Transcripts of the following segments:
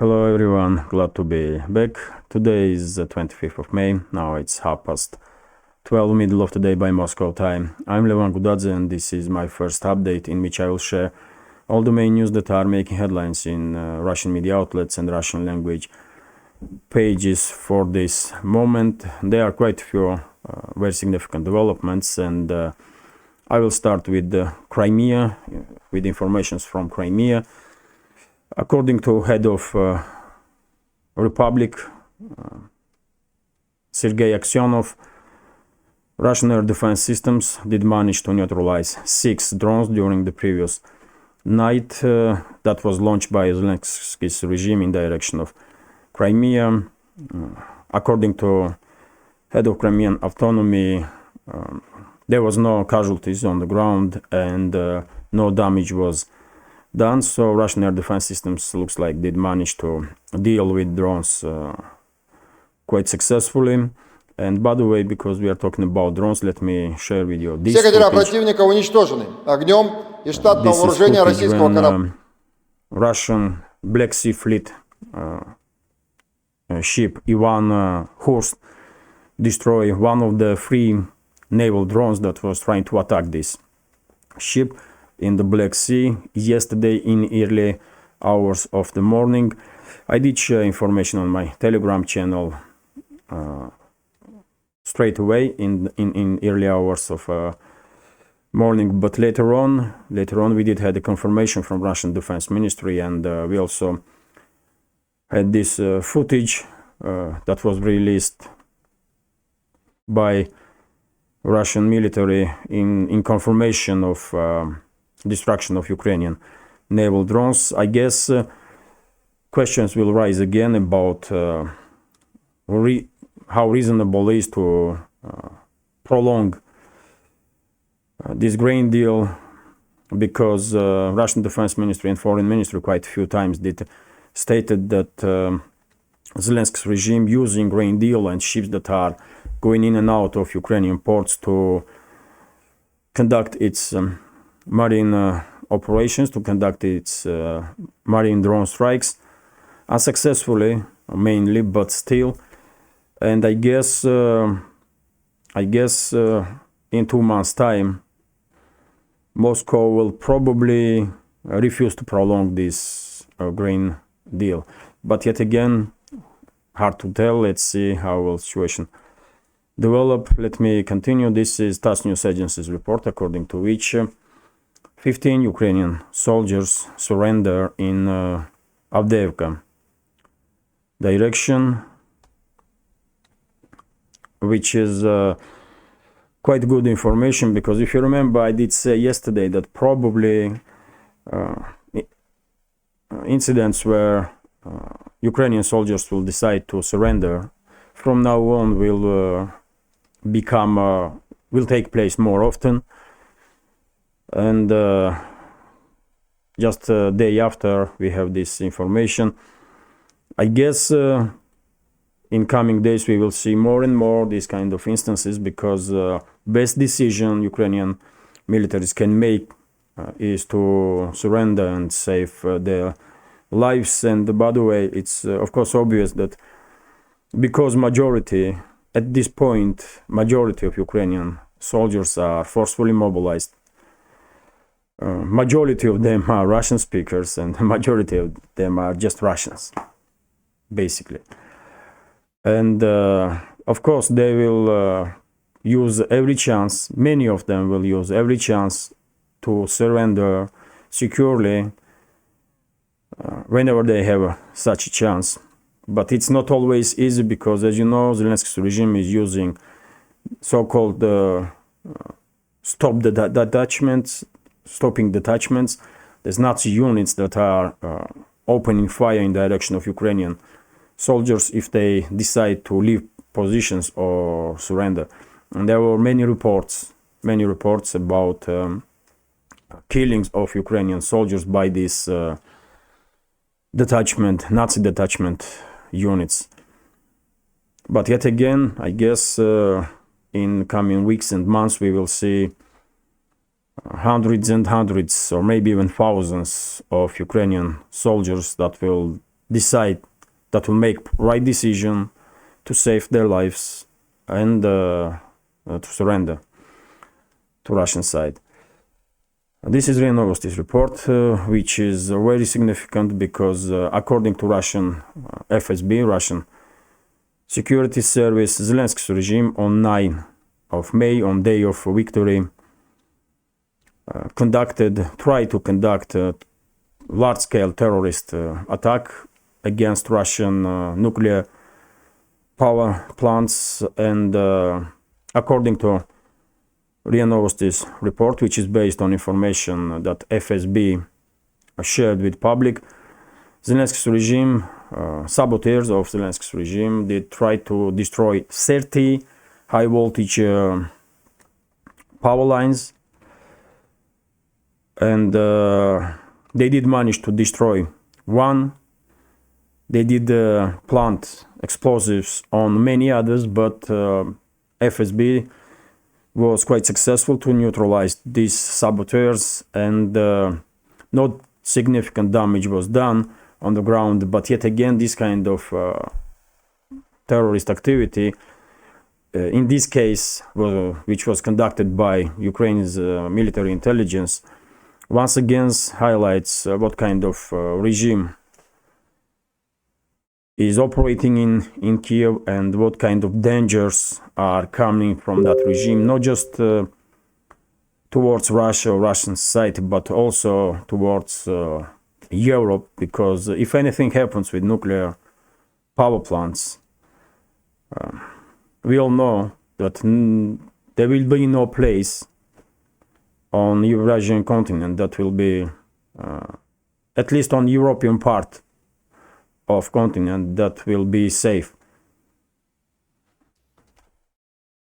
Hello everyone, glad to be back. Today is the 25th of May, now it's 12:30 middle of the day by Moscow time. I'm Levan Gudadze and this is my first update in which I will share all the main news that are making headlines in Russian media outlets and Russian language pages for this moment. There are quite a few very significant developments, and I will start with Crimea, with information from Crimea. According to head of Republic, Sergei Aksyonov, Russian air defense systems did manage to neutralize 6 drones during the previous night that was launched by Zelensky's regime in direction of Crimea. According to head of Crimean autonomy, there was no casualties on the ground and no damage was done, so Russian air defense systems looks like did manage to deal with drones quite successfully. And by the way, because we are talking about drones, let me share with you this Все катера противника уничтожены огнем и штатного вооружения российского корабля. Russian Black Sea Fleet ship Ivan Hurst destroyed one of the 3 naval drones that was trying to attack this ship in the Black Sea yesterday in early hours of the morning. I did share information on my Telegram channel straight away in early hours of morning, but later on we did have the confirmation from Russian Defense Ministry, and we also had this footage that was released by Russian military in confirmation of destruction of Ukrainian naval drones. I guess questions will rise again about how reasonable it is to prolong this grain deal, because Russian Defense Ministry and Foreign Ministry quite a few times stated that Zelensky's regime using grain deal and ships that are going in and out of Ukrainian ports to conduct its marine operations, to conduct its marine drone strikes unsuccessfully mainly, but still. And I guess in 2 months time Moscow will probably refuse to prolong this grain deal, but yet again hard to tell. Let's see how will situation develop. Let me continue. This is TASS News Agency's report, according to which 15 Ukrainian soldiers surrender in Avdeevka direction, which is quite good information, because if you remember, I did say yesterday that probably incidents where Ukrainian soldiers will decide to surrender from now on will take place more often. And just a day after we have this information, I guess in coming days we will see more and more these kind of instances, because best decision Ukrainian militaries can make is to surrender and save their lives. And by the way, it's of course obvious that because at this point majority of Ukrainian soldiers are forcefully mobilized, majority of them are Russian speakers, and majority of them are just Russians, basically. And of course they will use every chance, many of them will use every chance to surrender securely whenever they have such a chance. But it's not always easy, because as you know, Zelensky's regime is using so-called stopping detachments. There's Nazi units that are opening fire in direction of Ukrainian soldiers if they decide to leave positions or surrender. And there were many reports about killings of Ukrainian soldiers by these Nazi detachment units. But yet again, I guess in coming weeks and months we will see hundreds and hundreds, or maybe even thousands of Ukrainian soldiers that will decide, that will make right decision to save their lives and to surrender to Russian side. This is RIA Novosti's report, which is very significant because according to Russian FSB, Russian Security Service, Zelensky's regime on 9 of May, on day of victory, tried to conduct a large-scale terrorist attack against Russian nuclear power plants, and according to RIA Novosti's report, which is based on information that FSB shared with public, Zelensky's regime, saboteurs of Zelensky's regime, did try to destroy 30 high-voltage power lines, and they did manage to destroy one. They did plant explosives on many others, but FSB was quite successful to neutralize these saboteurs, and no significant damage was done on the ground. But yet again, this kind of terrorist activity, in this case, which was conducted by Ukraine's military intelligence, once again highlights what kind of regime is operating in Kiev, and what kind of dangers are coming from that regime, not just towards Russia or Russian society, but also towards Europe, because if anything happens with nuclear power plants, we all know that there will be no place on Eurasian continent that will be, at least on European part of continent, that will be safe.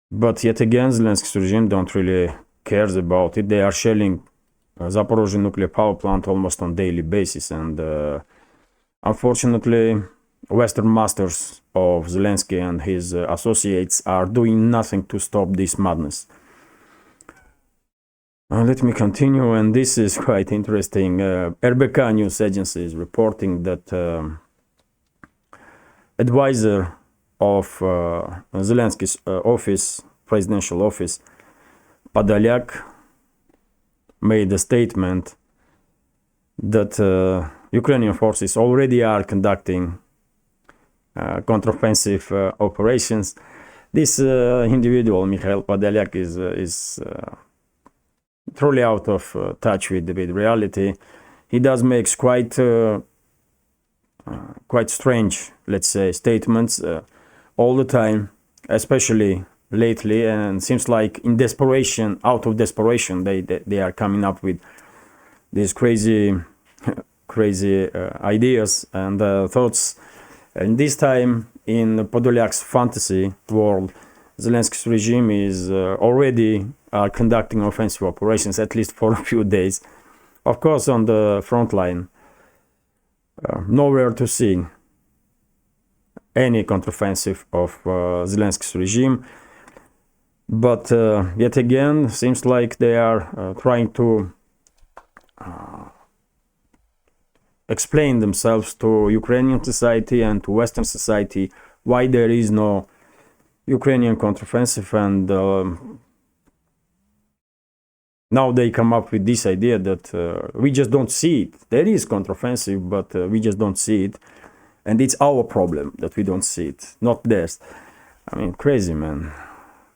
But yet again, Zelensky's regime don't really cares about it. They are shelling Zaporozhye nuclear power plant almost on daily basis, and unfortunately, Western masters of Zelensky and his associates are doing nothing to stop this madness. Let me continue, and this is quite interesting. RBK news agency is reporting that advisor of Zelensky's office, presidential office, Podolyak, made a statement that Ukrainian forces already are conducting counteroffensive operations. This individual, Mikhail Podolyak, is truly out of touch with reality. He does makes quite strange, let's say, statements all the time, especially lately, and seems like in desperation, out of desperation, they are coming up with these crazy ideas and thoughts. And this time, in Podolyak's fantasy world, Zelensky's regime is already conducting offensive operations, at least for a few days. Of course, on the front line, nowhere to see any counteroffensive of Zelensky's regime. But yet again, seems like they are trying to explain themselves to Ukrainian society and to Western society why there is no Ukrainian counteroffensive, and now they come up with this idea that we just don't see it. There is counteroffensive, but we just don't see it, and it's our problem that we don't see it, not theirs. I mean, crazy, man,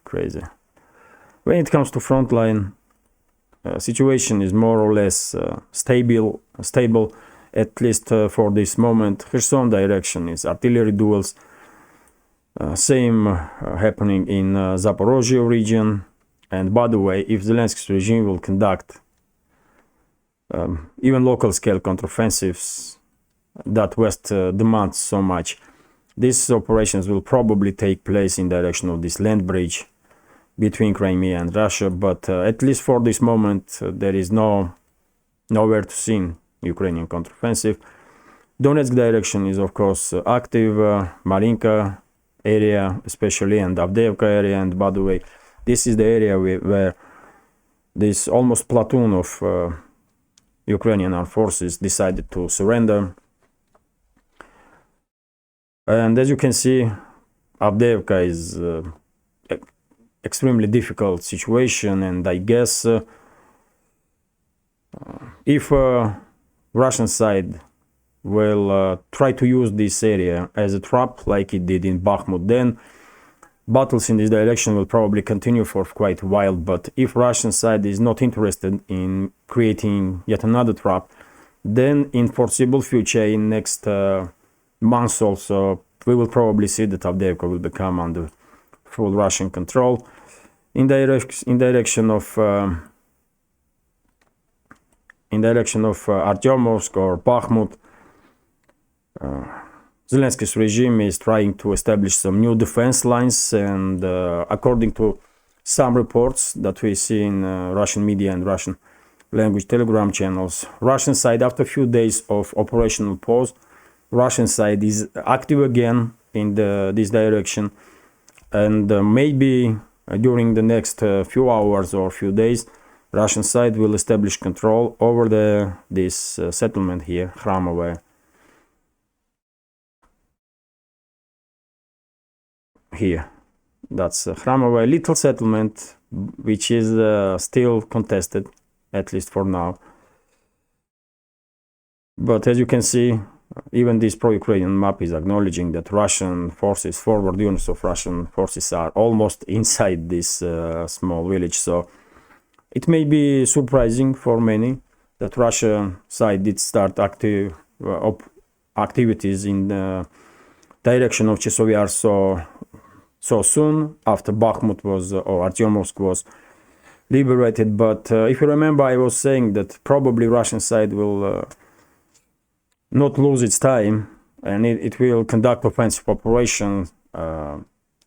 crazy. When it comes to Frontline, situation is more or less stable, at least for this moment. Kherson direction is artillery duels. Same happening in Zaporozhye region. And by the way, if Zelensky's regime will conduct even local scale counteroffensives that West demands so much, these operations will probably take place in direction of this land bridge between Crimea and Russia. But at least for this moment, there is nowhere to see Ukrainian counteroffensive. Donetsk direction is of course active, Marinka area especially, and Avdeevka area. And by the way, this is the area where this almost platoon of Ukrainian armed forces decided to surrender. And as you can see, Avdeevka is extremely difficult situation, and I guess if Russian side will try to use this area as a trap like it did in Bakhmut, then battles in this direction will probably continue for quite a while. But if Russian side is not interested in creating yet another trap, then in foreseeable future, in next months also, we will probably see that Avdeevka will become under full Russian control in direction of Artyomovsk or Bakhmut. Zelensky's regime is trying to establish some new defense lines, and according to some reports that we see in Russian media and Russian language Telegram channels, Russian side, after a few days of operational pause, Russian side is active again in this direction, and maybe during the next few hours or few days, Russian side will establish control over this settlement here, Khramove. Here, that's Khramove, little settlement, which is still contested, at least for now. But as you can see, even this pro-Ukrainian map is acknowledging that Russian forces, forward units of Russian forces, are almost inside this small village. So it may be surprising for many that Russian side did start activities in the direction of Chesovyar so soon after Bakhmut was or Artyomovsk was liberated. But if you remember, I was saying that probably Russian side will not lose its time, and it will conduct offensive operations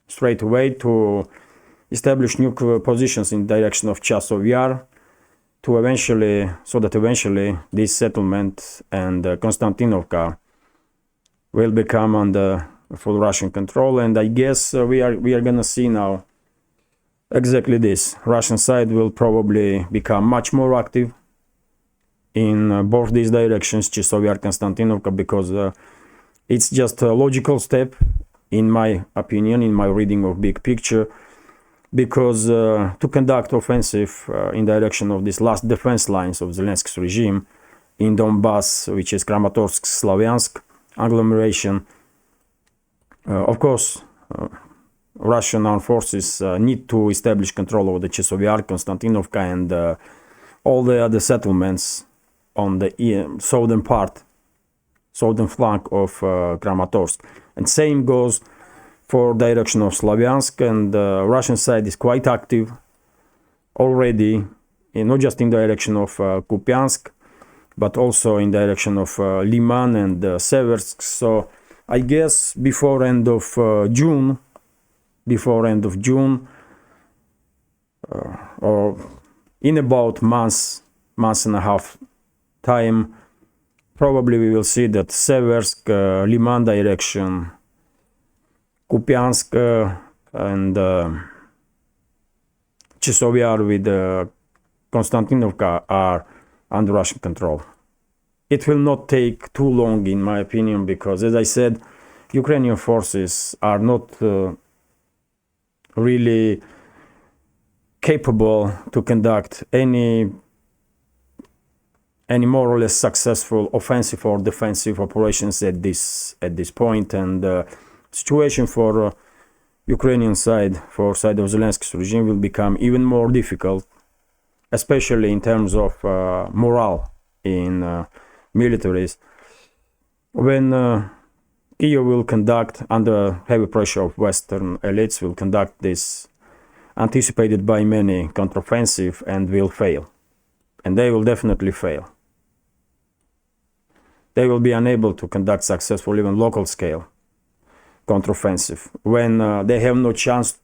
straight away to establish new positions in direction of Chasov Yar, so that eventually this settlement and Konstantinovka will become under full Russian control. And I guess we are gonna see now exactly this. Russian side will probably become much more active in both these directions, Chasov Yar, Konstantinovka, because it's just a logical step, in my opinion, in my reading of big picture, because to conduct offensive in direction of these last defense lines of Zelensky's regime in Donbass, which is Kramatorsk, Slavyansk agglomeration, of course, Russian armed forces need to establish control over the Chasov Yar, Konstantinovka, and all the other settlements on the southern flank of Kramatorsk. And same goes for direction of Slavyansk, and Russian side is quite active already, not just in direction of Kupiansk, but also in direction of Liman and Seversk. So I guess before end of June, or in about month and a half time, probably we will see that Seversk, Liman direction, Kupiansk and Chasov Yar with Konstantinovka are under Russian control. It will not take too long, in my opinion, because, as I said, Ukrainian forces are not really capable to conduct any more or less successful offensive or defensive operations at this point. And situation for Ukrainian side, for side of Zelensky's regime, will become even more difficult, especially in terms of morale in militaries, when Kyiv will conduct, under heavy pressure of Western elites, will conduct this anticipated by many counteroffensive and will fail. And they will definitely fail. They will be unable to conduct successful, even local scale counteroffensive, when they have no chance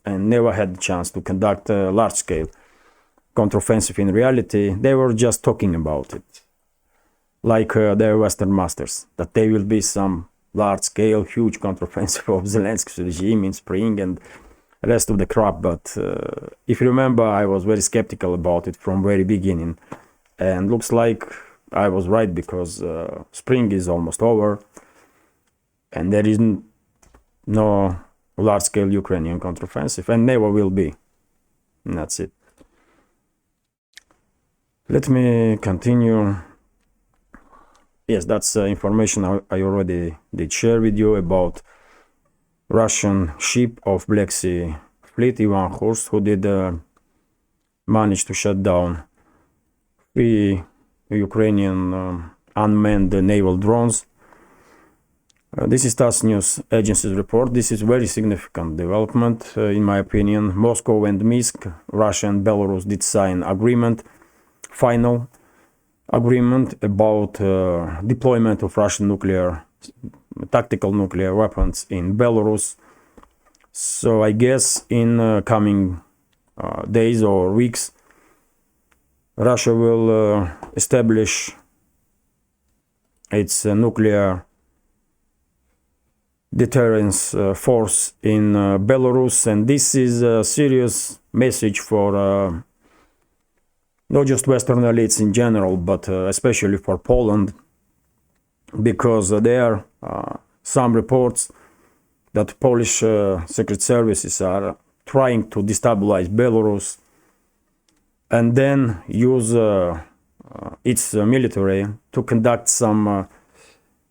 and never had the chance to conduct a large scale counteroffensive. In reality, they were just talking about it, like their Western masters, that there will be some large-scale, huge counteroffensive of Zelensky's regime in spring and rest of the crap. But if you remember, I was very skeptical about it from very beginning, and looks like I was right, because spring is almost over, and there is no large-scale Ukrainian counteroffensive, and never will be. And that's it. Let me continue. Yes, that's information I already did share with you about Russian ship of Black Sea Fleet, Ivan Horst, who did manage to shut down 3 Ukrainian unmanned naval drones. This is TASS News Agency's report. This is very significant development, in my opinion. Moscow and Minsk, Russia and Belarus did sign final agreement about deployment of Russian tactical nuclear weapons in Belarus. So I guess in coming days or weeks, Russia will establish its nuclear deterrence force in Belarus, and this is a serious message for not just Western elites in general, but especially for Poland, because there are some reports that Polish secret services are trying to destabilize Belarus and then use its military to conduct some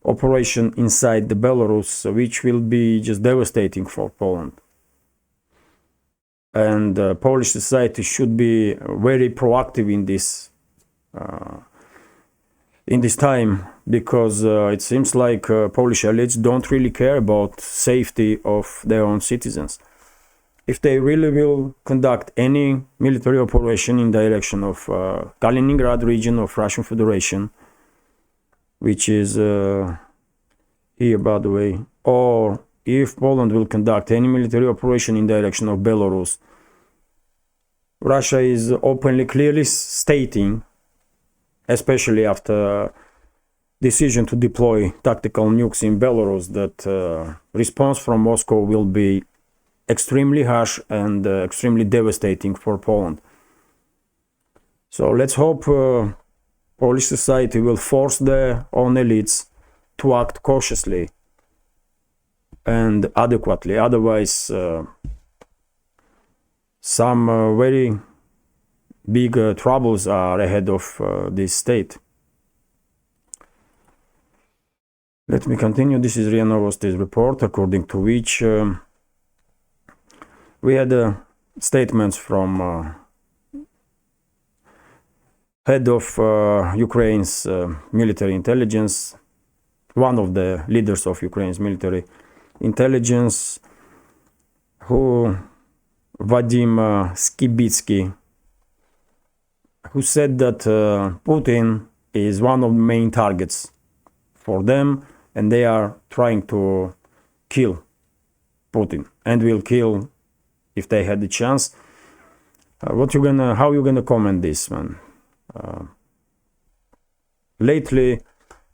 operation inside the Belarus, which will be just devastating for Poland. And Polish society should be very proactive in this time, because it seems like Polish elites don't really care about safety of their own citizens. If they really will conduct any military operation in direction of Kaliningrad region of Russian Federation, which is here, by the way, or if Poland will conduct any military operation in direction of Belarus, Russia is openly, clearly stating, especially after decision to deploy tactical nukes in Belarus, that response from Moscow will be extremely harsh and extremely devastating for Poland. So let's hope Polish society will force their own elites to act cautiously and adequately. Otherwise, some very big troubles are ahead of this state. Let me continue. This is RIA Novosti's report, according to which we had statements from head of Ukraine's military intelligence, one of the leaders of Ukraine's military intelligence, who Vadim Skibitsky, who said that Putin is one of the main targets for them, and they are trying to kill Putin, and will kill if they had the chance. How you gonna comment this, man? Lately,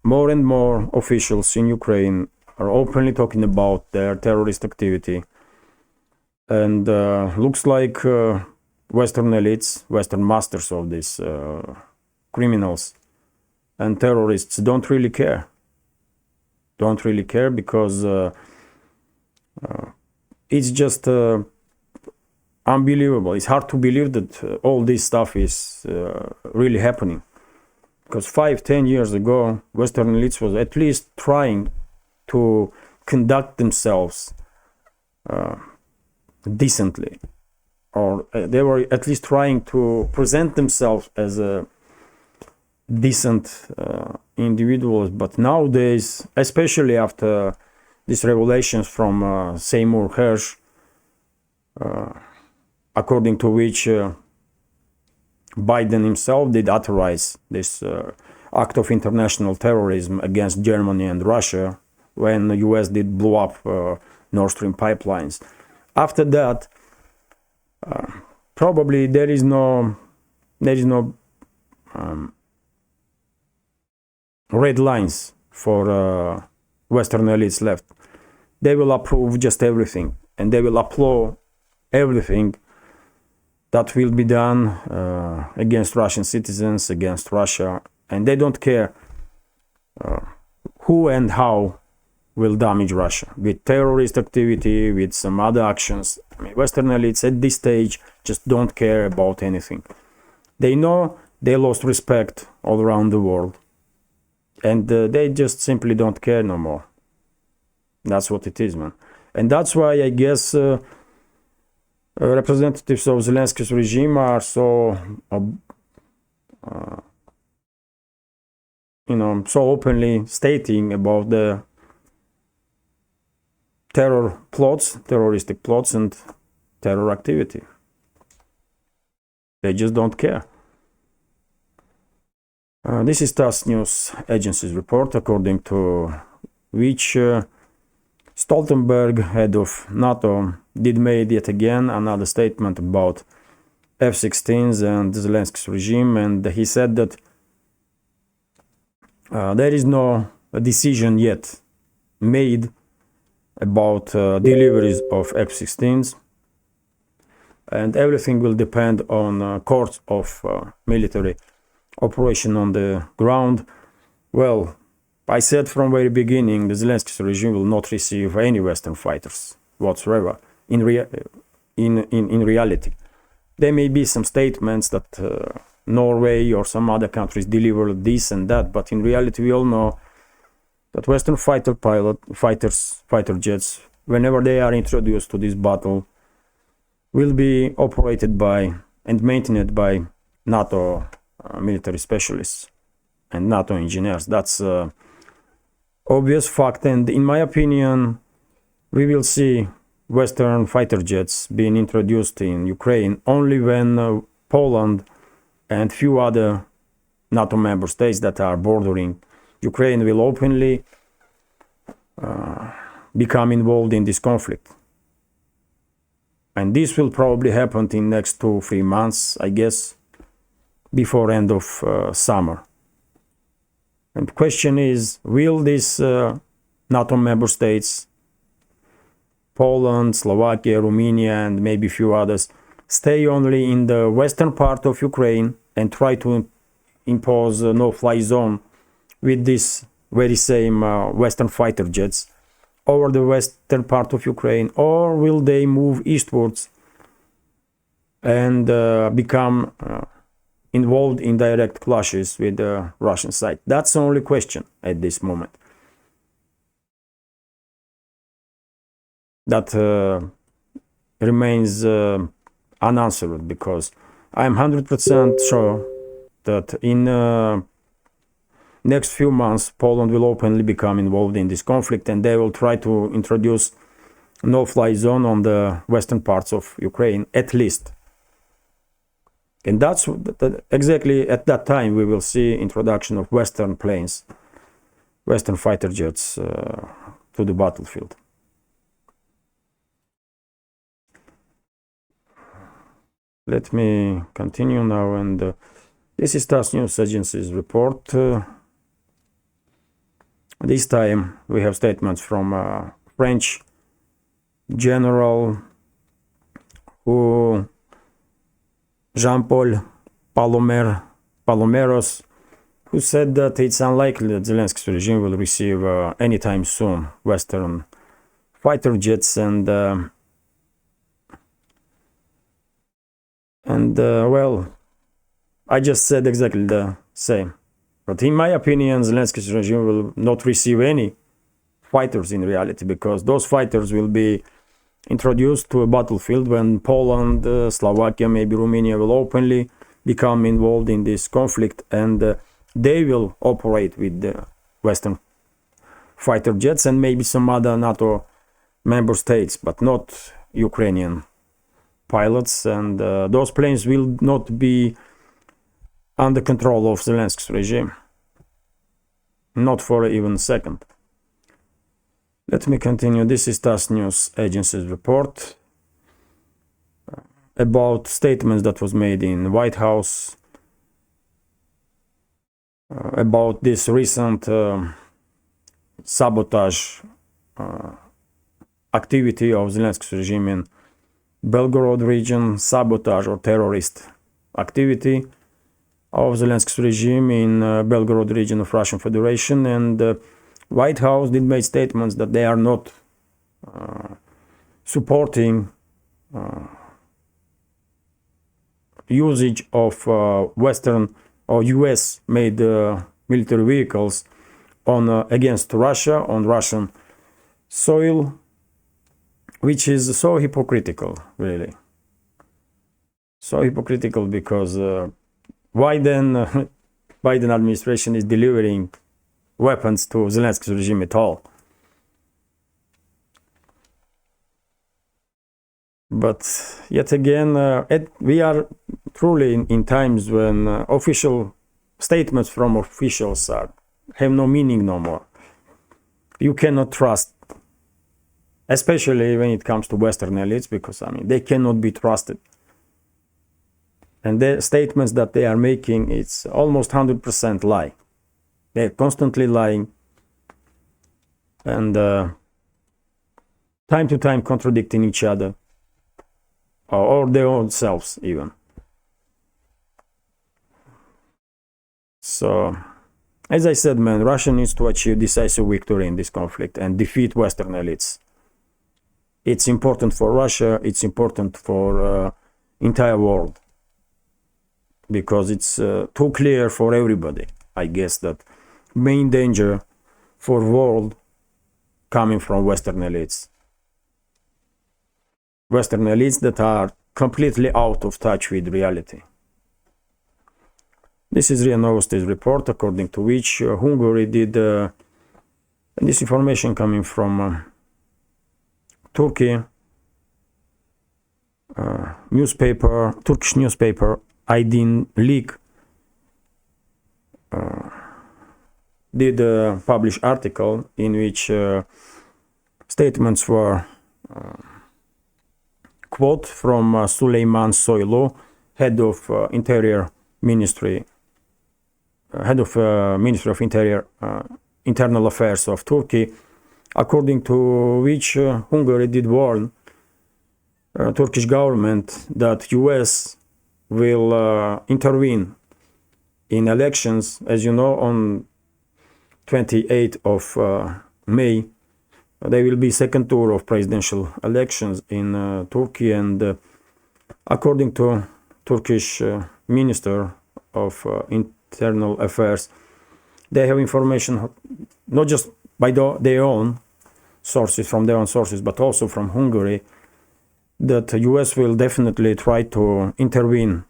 more and more officials in Ukraine are openly talking about their terrorist activity, and looks like Western elites, Western masters of these criminals and terrorists don't really care. Don't really care, because it's just unbelievable. It's hard to believe that all this stuff is really happening. Because 5-10 years ago, Western elites was at least trying to conduct themselves decently, or they were at least trying to present themselves as a decent individuals. But nowadays, especially after these revelations from Seymour Hersh, according to which Biden himself did authorize this act of international terrorism against Germany and Russia when the US did blow up Nord Stream pipelines. After that, probably there is no red lines for Western elites left. They will approve just everything, and they will applaud everything that will be done against Russian citizens, against Russia, and they don't care who and how will damage Russia with terrorist activity, with some other actions. I mean, Western elites at this stage just don't care about anything. They know they lost respect all around the world, and they just simply don't care no more. That's what it is, man. And that's why I guess representatives of Zelensky's regime are so so openly stating about the terroristic plots and terror activity. They just don't care. This is TASS News Agency's report, according to which Stoltenberg, head of NATO, did made yet again another statement about F-16s and Zelensky's regime, and he said that there is no decision yet made about deliveries of F-16s, and everything will depend on course of military operation on the ground. Well, I said from very beginning, the Zelensky regime will not receive any Western fighters whatsoever. In reality, there may be some statements that Norway or some other countries deliver this and that, but in reality, we all know that Western fighter jets, whenever they are introduced to this battle, will be operated by and maintained by NATO military specialists and NATO engineers. That's obvious fact, and in my opinion, we will see Western fighter jets being introduced in Ukraine only when Poland and few other NATO member states that are bordering Ukraine will openly become involved in this conflict. And this will probably happen in next 2-3 months, I guess, before end of summer. And the question is, will these NATO member states, Poland, Slovakia, Romania, and maybe a few others, stay only in the western part of Ukraine and try to impose a no-fly zone with this very same Western fighter jets over the western part of Ukraine, or will they move eastwards and become involved in direct clashes with the Russian side? That's the only question at this moment. That remains unanswered, because I'm 100% sure that in next few months Poland will openly become involved in this conflict, and they will try to introduce no-fly zone on the western parts of Ukraine, at least. And that's exactly at that time we will see introduction of Western planes, Western fighter jets to the battlefield. Let me continue now, and this is TASS News Agency's report. This time we have statements from French general Jean-Paul Paloméros, who said that it's unlikely that Zelensky's regime will receive anytime soon Western fighter jets, and well, I just said exactly the same. But in my opinion, Zelensky's regime will not receive any fighters in reality, because those fighters will be introduced to a battlefield when Poland, Slovakia, maybe Romania will openly become involved in this conflict, and they will operate with the Western fighter jets and maybe some other NATO member states, but not Ukrainian pilots, and those planes will not be under control of Zelensky's regime, not for even a second. Let me continue. This is TASS News Agency's report about statements that was made in the White House about this recent sabotage activity of Zelensky's regime in Belgorod region, sabotage or terrorist activity of Zelensky's regime in Belgorod region of Russian Federation, and White House did make statements that they are not supporting usage of Western or US-made military vehicles on against Russia on Russian soil, which is so hypocritical, really. So hypocritical because why then Biden administration is delivering weapons to Zelensky's regime at all? But yet again, we are truly in times when official statements from officials have no meaning no more. You cannot trust, especially when it comes to Western elites, because I mean they cannot be trusted. And the statements that they are making, it's almost 100% lie. They're constantly lying and time to time contradicting each other or their own selves even. So, as I said, man, Russia needs to achieve decisive victory in this conflict and defeat Western elites. It's important for Russia, it's important for entire world. Because it's too clear for everybody, I guess, that main danger for world coming from Western elites. Western elites that are completely out of touch with reality. This is RIA Novosti's report, according to which Hungary did, and this information coming from Turkey, Turkish newspaper, Aydin Leak did publish article in which statements were quote from Süleyman Soylu, head of Interior Ministry, Ministry of Interior, Internal Affairs of Turkey, according to which Hungary did warn Turkish government that US will intervene in elections. As you know, on 28th of May, there will be second tour of presidential elections in Turkey, and according to Turkish Minister of Internal Affairs, they have information not just by their own sources, from their own sources, but also from Hungary, that the US will definitely try to intervene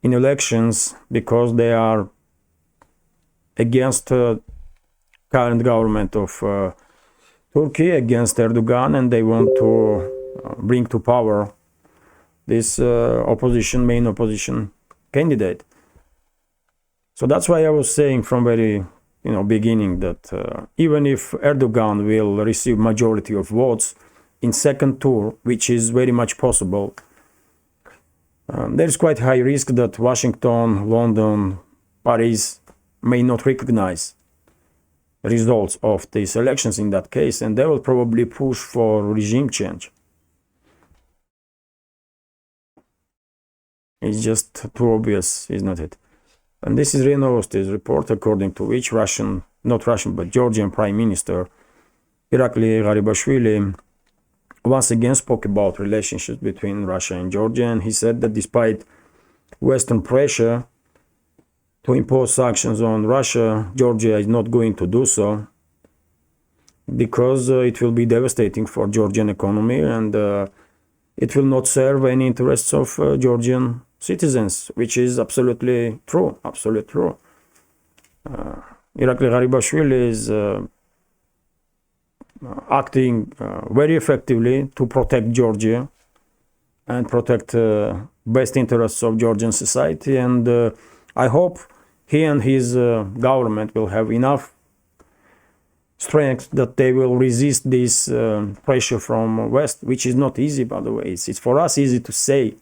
in elections because they are against current government of Turkey, against Erdogan, and they want to bring to power this main opposition candidate. So that's why I was saying from very beginning that even if Erdogan will receive majority of votes in second tour, which is very much possible, there is quite high risk that Washington, London, Paris may not recognize results of these elections in that case, and they will probably push for regime change. It's just too obvious, isn't it? And this is RIA Novosti's report, according to which Georgian Prime Minister Irakli Garibashvili once again spoke about relationships between Russia and Georgia, and he said that despite Western pressure to impose sanctions on Russia, Georgia is not going to do so because it will be devastating for Georgian economy, and it will not serve any interests of Georgian citizens, which is absolutely true, absolutely true. Irakli Garibashvili is acting very effectively to protect Georgia and protect best interests of Georgian society, and I hope he and his government will have enough strength that they will resist this pressure from West, which is not easy, by the way. It's for us easy to say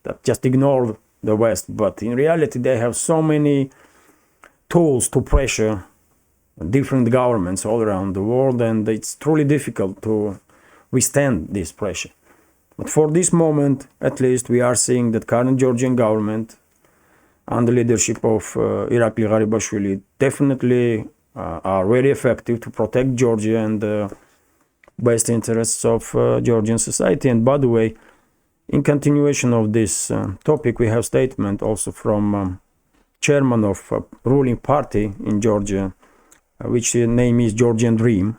that just ignore the West, but in reality they have so many tools to pressure different governments all around the world, and it's truly difficult to withstand this pressure. But for this moment, at least, we are seeing that current Georgian government under leadership of Irakli Garibashvili definitely are very effective to protect Georgia and the best interests of Georgian society. And by the way, in continuation of this topic, we have statement also from chairman of ruling party in Georgia, which name is Georgian Dream.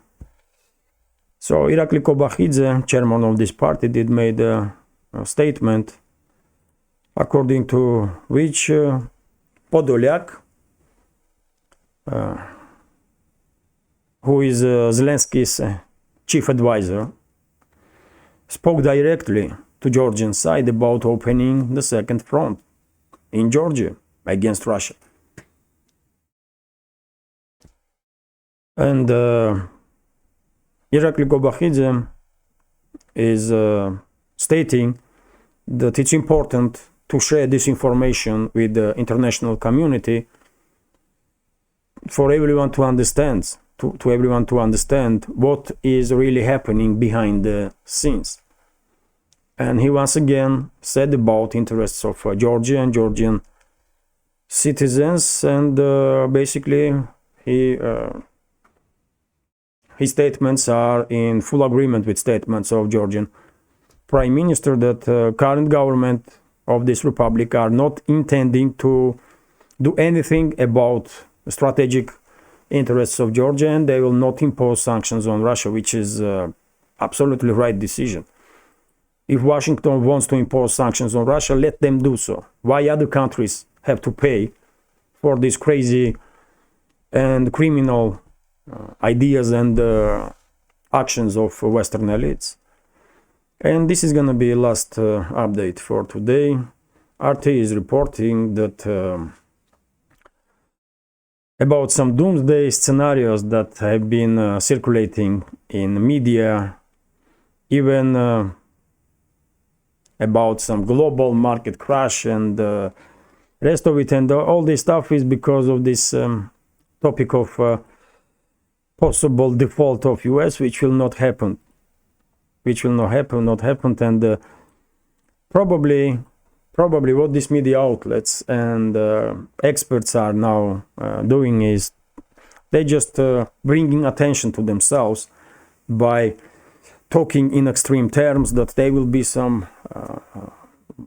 So Irakli Kobakhidze, chairman of this party, did made a statement according to which Podolyak, who is Zelensky's chief advisor, spoke directly to Georgian side about opening the second front in Georgia against Russia. And Irakli Kobakhidze is stating that it's important to share this information with the international community for everyone to understand, to everyone to understand what is really happening behind the scenes. And he once again said about interests of Georgia and Georgian citizens, and basically his statements are in full agreement with statements of Georgian Prime Minister that current government of this republic are not intending to do anything about strategic interests of Georgia, and they will not impose sanctions on Russia, which is absolutely right decision. If Washington wants to impose sanctions on Russia, let them do so. Why other countries have to pay for these crazy and criminal ideas and actions of Western elites? And this is going to be last update for today. RT is reporting that about some doomsday scenarios that have been circulating in media, even about some global market crash and rest of it, and all this stuff is because of this topic of possible default of US, which will not happen. And probably what these media outlets and experts are now doing is they just bringing attention to themselves by talking in extreme terms that there will be some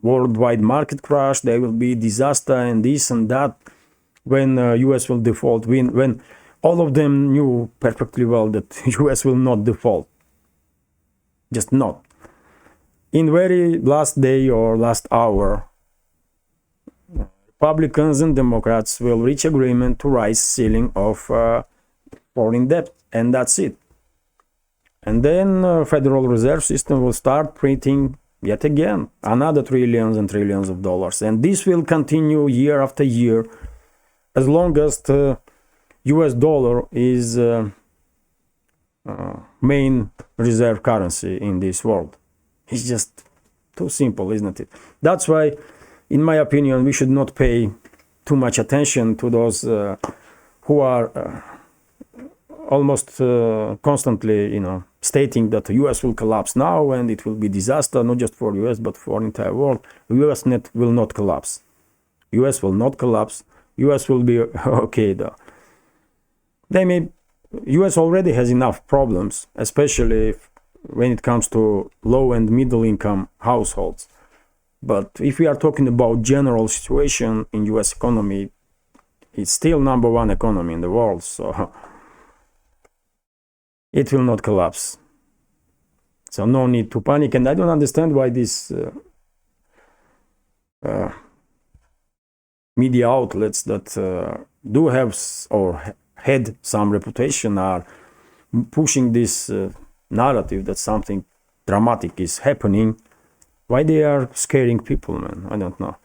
worldwide market crash, there will be disaster and this and that when US will default, when all of them knew perfectly well that US will not default. Just not. In very last day or last hour, Republicans and Democrats will reach agreement to raise ceiling of foreign debt, and that's it. And then Federal Reserve System will start printing yet again another trillions and trillions of dollars, and this will continue year after year as long as the US dollar is main reserve currency in this world. It's just too simple, isn't it? That's why, in my opinion, we should not pay too much attention to those who are almost constantly, stating that the US will collapse now and it will be disaster, not just for US but for entire world. US will not collapse. US will not collapse. US will be okay though. US already has enough problems, especially when it comes to low and middle income households. But if we are talking about general situation in US economy, it's still #1 economy in the world, so it will not collapse. So no need to panic, and I don't understand why these media outlets that do have or had some reputation are pushing this narrative that something dramatic is happening. Why they are scaring people, man? I don't know.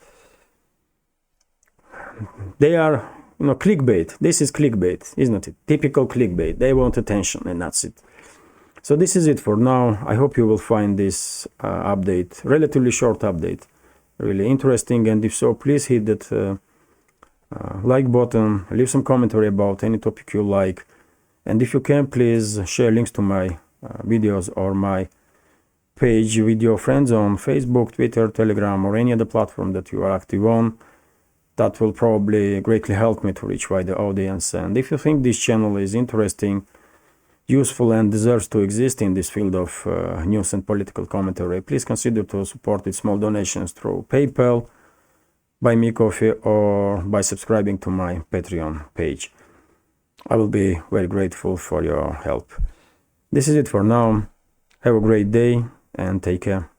They are, clickbait. This is clickbait, isn't it? Typical clickbait. They want attention, and that's it. So this is it for now. I hope you will find this update, relatively short update, really interesting. And if so, please hit that like button, leave some commentary about any topic you like. And if you can, please share links to my videos or my page with your friends on Facebook, Twitter, Telegram, or any other platform that you are active on. That will probably greatly help me to reach wider audience. And if you think this channel is interesting, useful, and deserves to exist in this field of news and political commentary, please consider to support with small donations through PayPal, Buy Me Coffee, or by subscribing to my Patreon page. I will be very grateful for your help. This is it for now. Have a great day and take care.